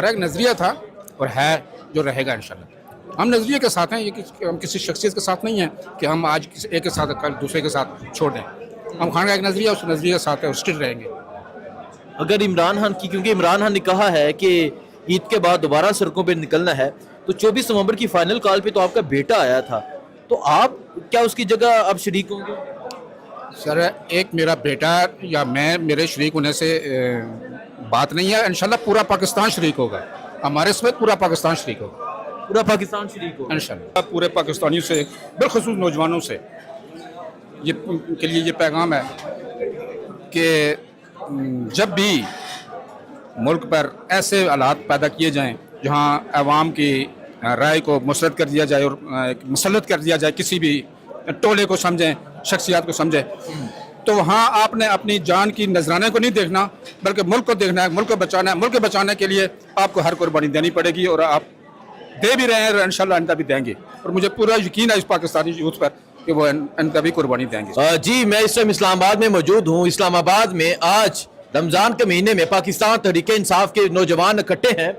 हमारा एक नज़रिया था और है जो रहेगा इंशाल्लाह। हम नज़रिए के साथ हैं, ये हम किसी शख्सियत के साथ नहीं हैं कि हम आज किसी एक के साथ कल दूसरे के साथ छोड़ दें। हम खान का एक नज़रिया उस नज़रिए के साथ है और स्टिल रहेंगे। अगर इमरान खान की, क्योंकि इमरान खान ने कहा है कि ईद के बाद दोबारा सड़कों पे निकलना है, तो 24 नवंबर की फाइनल कॉल पे तो आपका बेटा आया था, तो आप क्या उसकी जगह अब शरीक होंगे? सर, एक मेरा बेटा या मैं, मेरे शरीक होने से बात नहीं है। इंशाल्लाह पूरा पाकिस्तान शरीक होगा, हमारे समेत पूरा पाकिस्तान शरीक होगा। पूरा पाकिस्तान शरीक होगा इंशाल्लाह पूरे पाकिस्तानियों से, बिलखुसूस नौजवानों से ये के लिए ये पैगाम है कि जब भी मुल्क पर ऐसे हालात पैदा किए जाएं जहां अवाम की राय को मुसलत कर दिया जाए और मुसलत कर दिया जाए, किसी भी टोले को समझें, शख्सियात को समझें, तो वहाँ आपने अपनी जान की नजराने को नहीं देखना बल्कि मुल्क को देखना है, मुल्क को बचाना है। मुल्क को बचाने के लिए आपको हर कुर्बानी देनी पड़ेगी और आप दे भी रहे हैं और इंशाल्लाह आइंदा भी देंगे। और मुझे पूरा यकीन है इस पाकिस्तानी यूथ पर कि वो आइंदा भी कुर्बानी देंगे। जी, मैं इस टाइम इस्लामाबाद में मौजूद हूँ। इस्लामाबाद में आज रमज़ान के महीने में पाकिस्तान तहरीक इंसाफ के नौजवान इकट्ठे हैं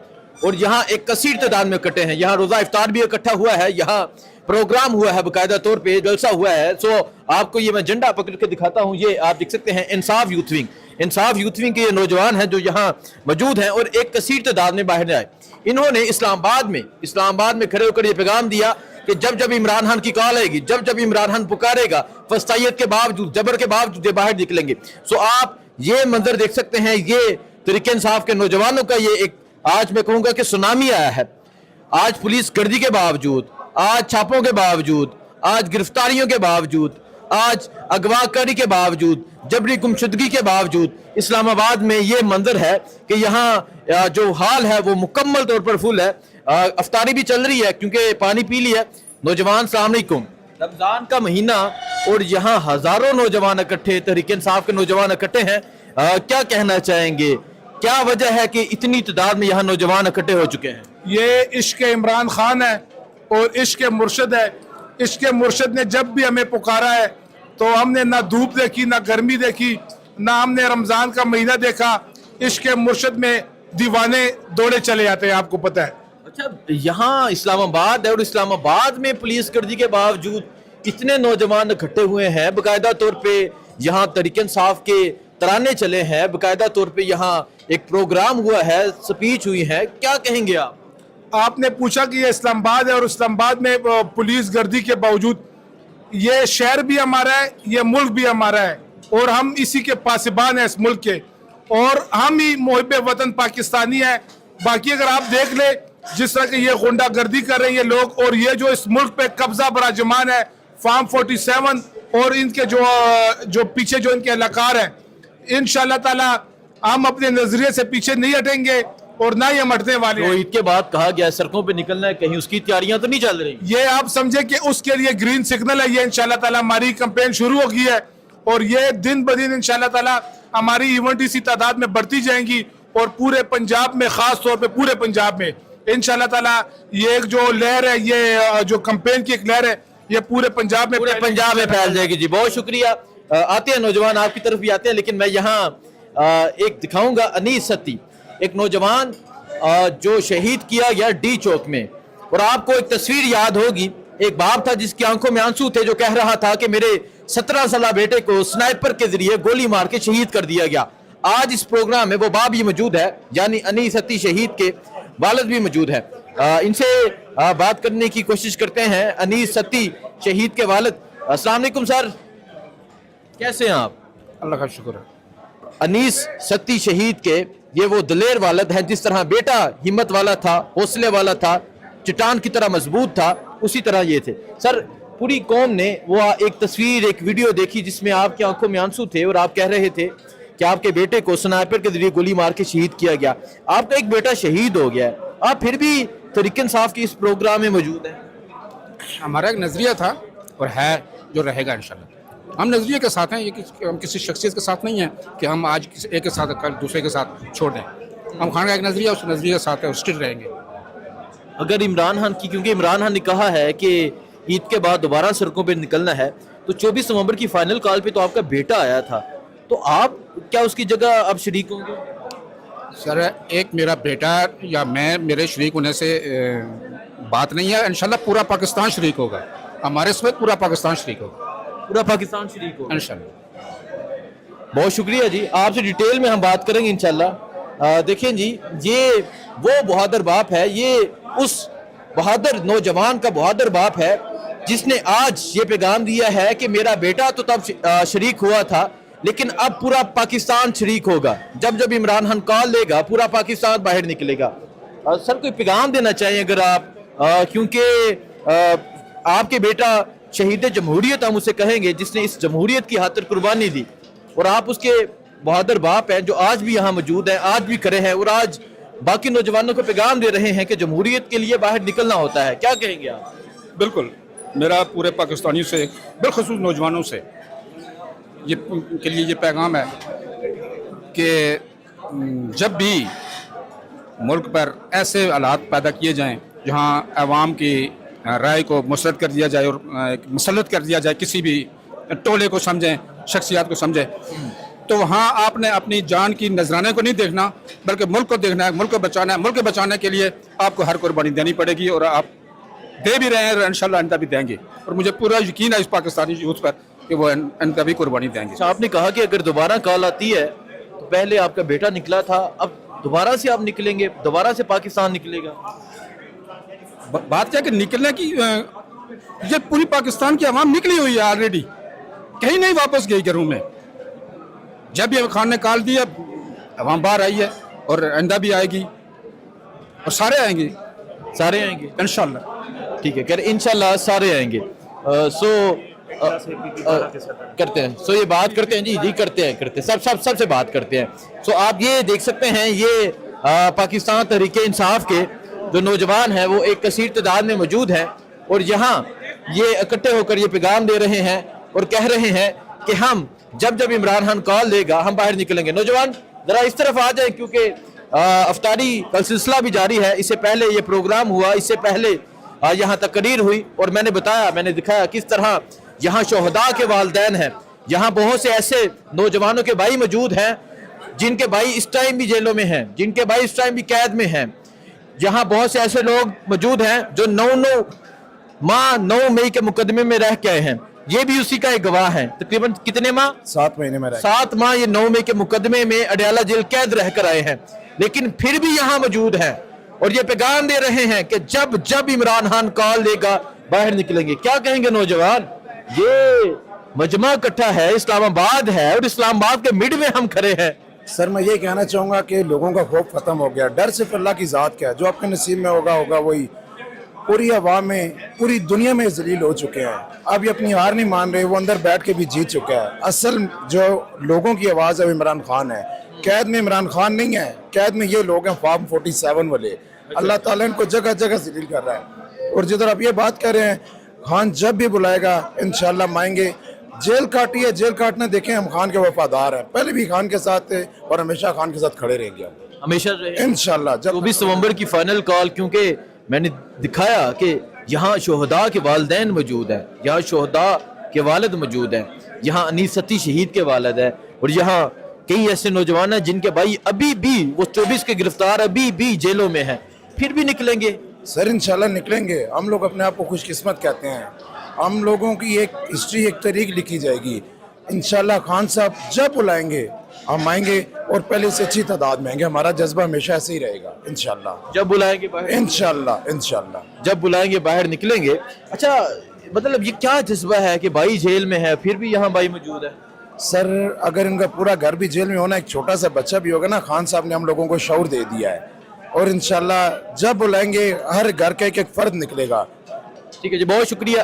और यहाँ एक कसीर तादाद में इकट्ठे हैं। यहाँ रोज़ा इफ्तार भी इकट्ठा हुआ है, यहाँ प्रोग्राम हुआ है, बाकायदा तौर पे जलसा हुआ है। सो आपको ये मैं झंडा पकड़ के दिखाता हूँ, ये आप देख सकते हैं इंसाफ यूथ विंग, इंसाफ यूथ विंग के ये नौजवान हैं जो यहाँ मौजूद हैं और एक कसीर तादाद में बाहर आए। इन्होंने इस्लामाबाद में खड़े होकर ये पैगाम दिया कि जब जब इमरान खान की कॉल आएगी, जब जब इमरान खान पुकारेगा, फस्तायत के बावजूद, जबर के बावजूद ये बाहर निकलेंगे। सो आप ये मंजर देख सकते हैं, ये तहरीक इंसाफ के नौजवानों का ये एक, आज मैं कहूँगा कि सुनामी आया है। आज पुलिस गर्दी के बावजूद, आज छापों के बावजूद, आज गिरफ्तारियों के बावजूद, आज अगवाकारी के बावजूद, जबरी गुमशुदगी के बावजूद इस्लामाबाद में ये मंजर है कि यहाँ जो हाल है वो मुकम्मल तौर पर फुल है। अफ्तारी भी चल रही है क्योंकि पानी पी लिया। नौजवान, अस्सलाम वालेकुम। रमज़ान का महीना और यहाँ हजारों नौजवान इकट्ठे, तहरीक इंसाफ के नौजवान इकट्ठे हैं। क्या कहना चाहेंगे, क्या वजह है कि इतनी तादाद में यहाँ नौजवान इकट्ठे हो चुके हैं? ये इश्क इमरान खान है और इश्क मुर्शद है। इश्क मुर्शद ने जब भी हमें पुकारा है तो हमने ना धूप देखी, ना गर्मी देखी, ना हमने रमज़ान का महीना देखा। इश्क मुर्शद में दीवाने दौड़े चले जाते हैं, आपको पता है। अच्छा, यहाँ इस्लामाबाद है और इस्लामाबाद में पुलिस गर्दी के बावजूद इतने नौजवान इकट्ठे हुए हैं। बाकायदा तौर पे यहाँ तहरीक इंसाफ के तराने चले हैं, बाकायदा तौर पे यहाँ एक प्रोग्राम हुआ है, स्पीच हुई है। क्या कहेंगे आप? आपने पूछा कि ये इस्लामाबाद है और इस्लामाबाद में पुलिस गर्दी के बावजूद ये शहर भी हमारा है, ये मुल्क भी हमारा है और हम इसी के पासिबान हैं इस मुल्क के, और हम ही मुहिब्बे वतन पाकिस्तानी हैं। बाकी अगर आप देख ले जिस तरह के ये गुंडा गर्दी कर रहे हैं ये लोग, और ये जो इस मुल्क पे कब्जा बराजमान है, फार्म 47 और इनके जो पीछे जो इनके अलाकार हैं, इंशाल्लाह ताला हम अपने नजरिए से पीछे नहीं हटेंगे और ना ही हम हटने वाले हैं। तो ईद के बाद कहा गया सड़कों पे निकलना है, कहीं उसकी तैयारियां तो नहीं चल रही? ये आप समझे कि उसके लिए ग्रीन सिग्नल है। ये इंशाल्लाह ताला हमारी कैंपेन शुरू हो गई है और ये दिन ब दिन इंशाल्लाह ताला हमारी इवेंट इसी तादाद में बढ़ती जाएंगी और पूरे पंजाब में, खास तौर पे पूरे पंजाब में इंशाल्लाह ताला ये एक जो लहर है, ये जो कैंपेन की एक लहर है, ये पूरे पंजाब में फैल जाएगी। जी, बहुत शुक्रिया। आते हैं नौजवान, आपकी तरफ भी आते हैं, लेकिन मैं यहाँ एक दिखाऊंगा अनीस सत्ती, एक नौजवान जो शहीद किया गया डी चौक में। और आपको एक तस्वीर याद होगी, एक बाप था जिसकी आंखों में आंसू थे, जो कह रहा था कि मेरे 17 साल बेटे को स्नाइपर के जरिए गोली मार के शहीद कर दिया गया। आज इस प्रोग्राम में वो बाप भी मौजूद है, यानी अनीस सत्ती शहीद के वालिद भी मौजूद है। इनसे बात करने की कोशिश करते हैं। अनीस सत्ती शहीद के वालिद, अस्सलाम वालेकुम सर, कैसे हैं आप? अल्लाह का शुक्र है। अनीस सत्ती शहीद के ये वो दलेर वालिद हैं, जिस तरह बेटा हिम्मत वाला था, हौसले वाला था, चट्टान की तरह मजबूत था, उसी तरह ये थे। सर, पूरी कौम ने वो एक तस्वीर, एक वीडियो देखी जिसमें आपकी आंखों में आंसू थे और आप कह रहे थे कि आपके बेटे को स्नाइपर के जरिए गोली मार के शहीद किया गया। आपका एक बेटा शहीद हो गया है, आप फिर भी तहरीक इंसाफ के इस प्रोग्राम में मौजूद हैं। हमारा एक नज़रिया था और है जो रहेगा इंशाल्लाह। हम नज़रिए के साथ हैं, ये हम किसी शख्सियत के साथ नहीं हैं कि हम आज किसी एक के साथ कल दूसरे के साथ छोड़ दें। हम खान का एक नज़रिया उस नज़रिए के साथ है और स्टिल रहेंगे। अगर इमरान खान की, क्योंकि इमरान खान ने कहा है कि ईद के बाद दोबारा सड़कों पे निकलना है, तो 24 नवंबर की फाइनल कॉल पे तो आपका बेटा आया था, तो आप क्या उसकी जगह अब शरीक होंगे? सर एक मेरा बेटा या मैं मेरे शरीक होने से बात नहीं है। इंशाल्लाह पूरा पाकिस्तान शरीक होगा, हमारे समेत पूरा पाकिस्तान शरीक होगा पूरा पाकिस्तान शरीक हो। इंशाल्लाह। बहुत शुक्रिया जी, आपसे डिटेल में हम बात करेंगे इंशाल्लाह। देखिए जी, ये वो बहादुर बाप है, ये उस बहादुर नौजवान का बहादुर बाप है जिसने आज ये पैगाम दिया है कि मेरा बेटा तो तब शरीक हुआ था, लेकिन अब पूरा पाकिस्तान शरीक होगा। जब जब इमरान खान कॉल लेगा पूरा पाकिस्तान बाहर निकलेगा। सर कोई पैगाम देना चाहिए अगर आप, क्योंकि आपके बेटा शहीद जमहूरियत हम उसे कहेंगे जिसने इस जमहूरियत की खातिर कुर्बानी दी, और आप उसके बहादुर बाप हैं जो आज भी यहाँ मौजूद हैं, आज भी खड़े हैं और आज बाकी नौजवानों को पैगाम दे रहे हैं कि जमहूरियत के लिए बाहर निकलना होता है। क्या कहेंगे आप? बिल्कुल, मेरा पूरे पाकिस्तानियों से बिलखसूस नौजवानों से ये के लिए ये पैगाम है कि जब भी मुल्क पर ऐसे हालात पैदा किए जाएं जहां अवाम की राय को मुसलत कर दिया जाए और मुसलत कर दिया जाए, किसी भी टोले को समझें, शख्सियत को समझें, तो वहाँ आपने अपनी जान की नजराने को नहीं देखना बल्कि मुल्क को देखना है, मुल्क को बचाना है। मुल्क को बचाने के लिए आपको हर कुर्बानी देनी पड़ेगी और आप दे भी रहे हैं और इंशाल्लाह आइंदा भी देंगे, और मुझे पूरा यकीन है इस पाकिस्तानी यूथ पर कि वो आइंदा भी कुर्बानी देंगे। अच्छा, आपने कहा कि अगर दोबारा कॉल आती है तो पहले आपका बेटा निकला था, अब दोबारा से आप निकलेंगे, दोबारा से पाकिस्तान निकलेगा। बात क्या कि निकलने की ये पूरी पाकिस्तान की आवाम निकली हुई है ऑलरेडी, कहीं नहीं वापस गई घरों में। जब भी खान ने कॉल दिया आवाम बाहर आई है और आइंदा भी आएगी और सारे आएंगे, सारे आएंगे इंशाल्लाह। ठीक है, कह रहे इंशाल्लाह सारे आएंगे। करते हैं, सो ये बात करते हैं जी करते हैं सबसे बात करते हैं। सो आप ये देख सकते हैं, ये पाकिस्तान तहरीक इंसाफ के जो नौजवान हैं वो एक कसीर तादाद में मौजूद हैं और यहाँ ये इकट्ठे होकर ये पैगाम दे रहे हैं और कह रहे हैं कि हम जब जब इमरान खान कॉल लेगा हम बाहर निकलेंगे। नौजवान जरा इस तरफ आ जाए, क्योंकि अफ्तारी का सिलसिला भी जारी है। इससे पहले ये प्रोग्राम हुआ, इससे पहले यहाँ तकरीर हुई और मैंने बताया, मैंने दिखाया किस तरह यहाँ शोहदा के वालिदैन हैं। यहाँ बहुत से ऐसे नौजवानों के भाई मौजूद हैं जिनके भाई इस टाइम भी जेलों में हैं, जिनके भाई इस टाइम भी कैद में हैं। यहाँ बहुत से ऐसे लोग मौजूद हैं जो 9 मई के मुकदमे में रह के आए हैं। ये भी उसी का एक गवाह है। तकरीबन कितने माह? 7 महीने में 7 माह ये 9 मई के मुकदमे में अडयाला जेल कैद रह कर आए हैं, लेकिन फिर भी यहाँ मौजूद हैं और ये पैगाम दे रहे हैं कि जब जब इमरान खान कॉल देगा बाहर निकलेंगे। क्या कहेंगे नौजवान? ये मजमा इकट्ठा है, इस्लामाबाद है और इस्लामाबाद के मिड में हम खड़े हैं। सर मैं ये कहना चाहूँगा कि लोगों का खौफ ख़त्म हो गया, डर सिर्फ अल्लाह की ज़ात का है, जो आपके नसीब में होगा वही। पूरी अवाम में, पूरी दुनिया में जलील हो चुके हैं, अब ये अपनी हार नहीं मान रहे, वो अंदर बैठ के भी जीत चुका है। असल जो लोगों की आवाज़ है इमरान खान है। कैद में इमरान खान नहीं है, कैद में ये लोग हैं फार्म 47 वाले। अल्लाह ताला इनको जगह जगह जलील कर रहा है। और जिधर आप ये बात कर रहे हैं, खान जब भी बुलाएगा इंशाल्लाह हम आएंगे। जेल काटी है, जेल काटना देखें, हम खान के वफादार हैं, पहले भी खान के साथ थे और हमेशा खान के साथ खड़े रहेंगे हमेशा इंशाल्लाह। 24 नवंबर की फाइनल कॉल, क्योंकि मैंने दिखाया कि यहाँ शोहदा के वालिदैन मौजूद हैं, यहाँ शोहदा के वालिद मौजूद हैं, यहाँ अनीस सती शहीद के वालिद है और यहाँ कई ऐसे नौजवान हैं जिनके भाई अभी भी, वो 24 के गिरफ्तार अभी भी जेलों में हैं, फिर भी निकलेंगे। सर इंशाल्लाह निकलेंगे। हम लोग अपने आप को खुशकिस्मत कहते हैं। हम लोगों की एक हिस्ट्री, एक तारीख लिखी जाएगी इंशाल्लाह। खान साहब जब बुलाएंगे हम आएंगे और पहले से अच्छी तादाद में आएंगे। हमारा जज्बा हमेशा ऐसे ही रहेगा इंशाल्लाह। जब बुलाएंगे बाहर, इंशाल्लाह जब बुलाएंगे बाहर निकलेंगे। अच्छा, मतलब ये क्या जज्बा है कि भाई जेल में है फिर भी यहाँ भाई मौजूद है? सर अगर इनका पूरा घर भी जेल में होना, एक छोटा सा बच्चा भी होगा ना, खान साहब ने हम लोगों को शऊर दे दिया है और इंशाल्लाह जब बुलाएंगे हर घर का एक फर्द निकलेगा। ठीक है जी, बहुत शुक्रिया।